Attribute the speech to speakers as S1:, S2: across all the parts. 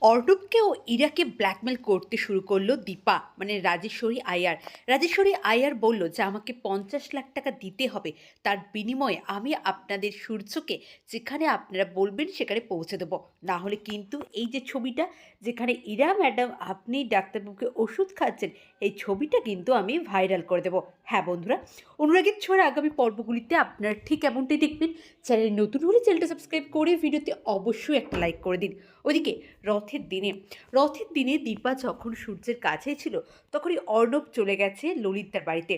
S1: অর্ণবকেও ইরাকে ব্ল্যাকমেল করতে শুরু করলো দীপা, মানে রাজেশ্বরী আয়ার। রাজেশ্বরী আয়ার বলল যে আমাকে 50 লাখ টাকা দিতে হবে, তার বিনিময়ে আমি আপনাদের সূর্যকে যেখানে আপনারা বলবেন সেখানে পৌঁছে দেবো। না হলে কিন্তু এই যে ছবিটা যেখানে ইরা ম্যাডাম আপনি ডাক্তারবাবুকে ওষুধ খাচ্ছেন, এই ছবিটা কিন্তু আমি ভাইরাল করে দেবো। হ্যাঁ বন্ধুরা, অনুরাগের ছোঁয়ার আগামী পর্বগুলিতে আপনারা ঠিক এমনটাই দেখবেন। চ্যানেল নতুন হলে চ্যানেলটা সাবস্ক্রাইব করে ভিডিওতে অবশ্যই একটা লাইক করে দিন। ওদিকে রথের দিনে দীপা যখন সূর্যের কাছেই ছিল, তখনই অর্ণব চলে গেছে ললিতার বাড়িতে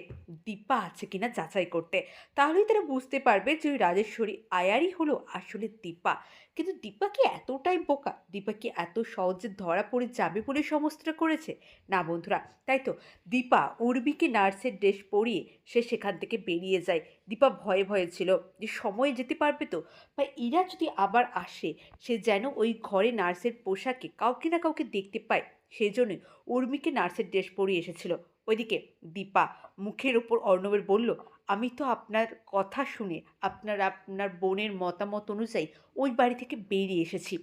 S1: দীপা আছে কিনা যাচাই করতে। তাহলেই তারা বুঝতে পারবে যে ওই রাজেশ্বরী আয়ারই হলো আসলে দীপা। কিন্তু দীপা কি এতটাই বোকা? দীপা কি এত সহজে ধরা পড়ে যাবে বলে সমস্তটা করেছে? না বন্ধুরা, তাই তো দীপা উর্বিকে নার্সের ড্রেস পরিয়ে সে সেখান থেকে বেরিয়ে যায়। দীপা ভয়ে ভয়ে ছিল যে সময়ে যেতে পারবে তো, বা ইরা যদি আবার আসে, সে যেন ওই ঘরে নার্সের পোশাকে কাউকে না কাউকে দেখতে পায়। সেই জন্যই উর্মিকে নার্সের ড্রেস পরিয়ে এসেছিল। ওইদিকে দীপা মুখের ওপর অর্ণবের বলল, আমি তো আপনার কথা শুনে আপনার বোনের মতামত অনুযায়ী ওই বাড়ি থেকে বেরিয়ে এসেছি।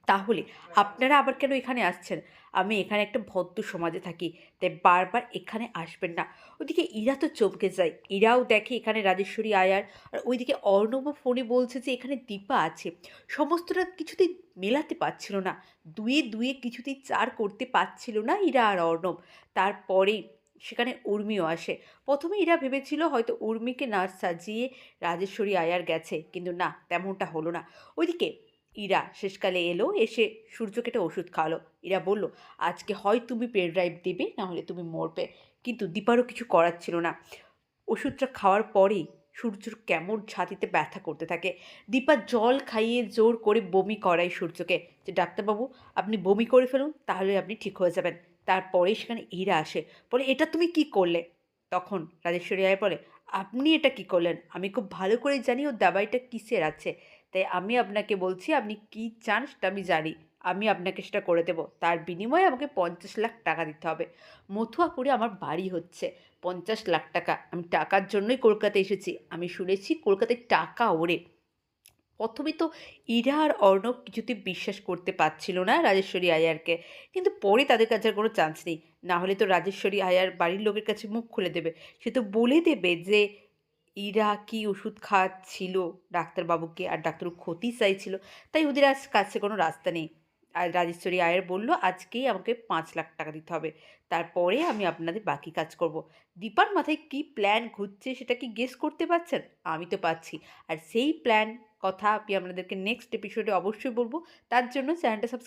S1: তাহলে আপনারা আবার কেন এখানে আসছেন? আমি এখানে একটা ভদ্র সমাজে থাকি, তাই বারবার এখানে আসবেন না। ওদিকে ইরা তো চমকে যায়। ইরাও দেখে এখানে রাজেশ্বরী আয়ার, আর ওইদিকে অর্ণবও ফোনে বলছে যে এখানে দীপা আছে। সমস্তটা কিছুতেই মেলাতে পারছিল না। দুয়ে দুয়ে কিছুতেই চার করতে পারছিল না ইরা আর অর্ণব। তারপরেই সেখানে উর্মিও আসে। প্রথমে ইরা ভেবেছিল হয়তো উর্মিকে নাচ সাজিয়ে রাজেশ্বরী আয়ার গেছে, কিন্তু না, তেমনটা হলো না। ওইদিকে ইরা শেষকালে এলো, এসে সূর্যকে একটা ওষুধ খাওয়ালো। ইরা বলল, আজকে হয় তুমি পেন ড্রাইভ দেবে, না হলে তুমি মরবে। কিন্তু দীপারও কিছু করার ছিল না। ওষুধটা খাওয়ার পরেই সূর্যর কেমন ছাতিতে ব্যথা করতে থাকে। দীপা জল খাইয়ে জোর করে বমি করায় সূর্যকে, যে ডাক্তারবাবু আপনি বমি করে ফেলুন, তাহলে আপনি ঠিক হয়ে যাবেন। তারপরেই সেখানে ইরা আসে, বলে এটা তুমি কি করলে? তখন রাজেশ্বরী আয় বলে, আপনি এটা কি করলেন? আমি খুব ভালো করে জানি ও দাবাইটা কিসের আছে, তাই আমি আপনাকে বলছি আপনি কি চান সেটা আমি জানি। আমি আপনাকে সেটা করে দেবো, তার বিনিময়ে আমাকে 50 লাখ টাকা দিতে হবে। মথুয়াপুরে আমার বাড়ি হচ্ছে, 50 লাখ টাকা। আমি টাকার জন্যই কলকাতায় এসেছি। আমি শুনেছি কলকাতায় টাকা ওড়ে। প্রথমে তো ইরা আর অর্ণব কিছুতেই বিশ্বাস করতে পারছিল না রাজেশ্বরী আয়ারকে, কিন্তু পরে তাদের কাছে আর কোনো চান্স নেই। না হলে তো রাজেশ্বরী আয়ার বাড়ির লোকের কাছে মুখ খুলে দেবে। সে তো বলে দেবে যে ইরা কি ওষুধ খাওয়াচ্ছিল ডাক্তারবাবুকে, আর ডাক্তারবাবু ক্ষতি চাইছিল। তাই ওদের আজ কাছে কোনো রাস্তা নেই। আর রাজেশ্বরী আয়ার বলল, আজকেই আমাকে 5 লাখ টাকা দিতে হবে, তারপরে আমি আপনাদের বাকি কাজ করব। দীপার মাথায় কী প্ল্যান ঘুরছে সেটা কি গেস করতে পারছেন? আমি তো পাচ্ছি। আর সেই প্ল্যান কথা আমি আপনাদেরকে নেক্সট এপিসোডে অবশ্যই বলবো। তার জন্য চ্যানেলটা সাবস্ক্রাইব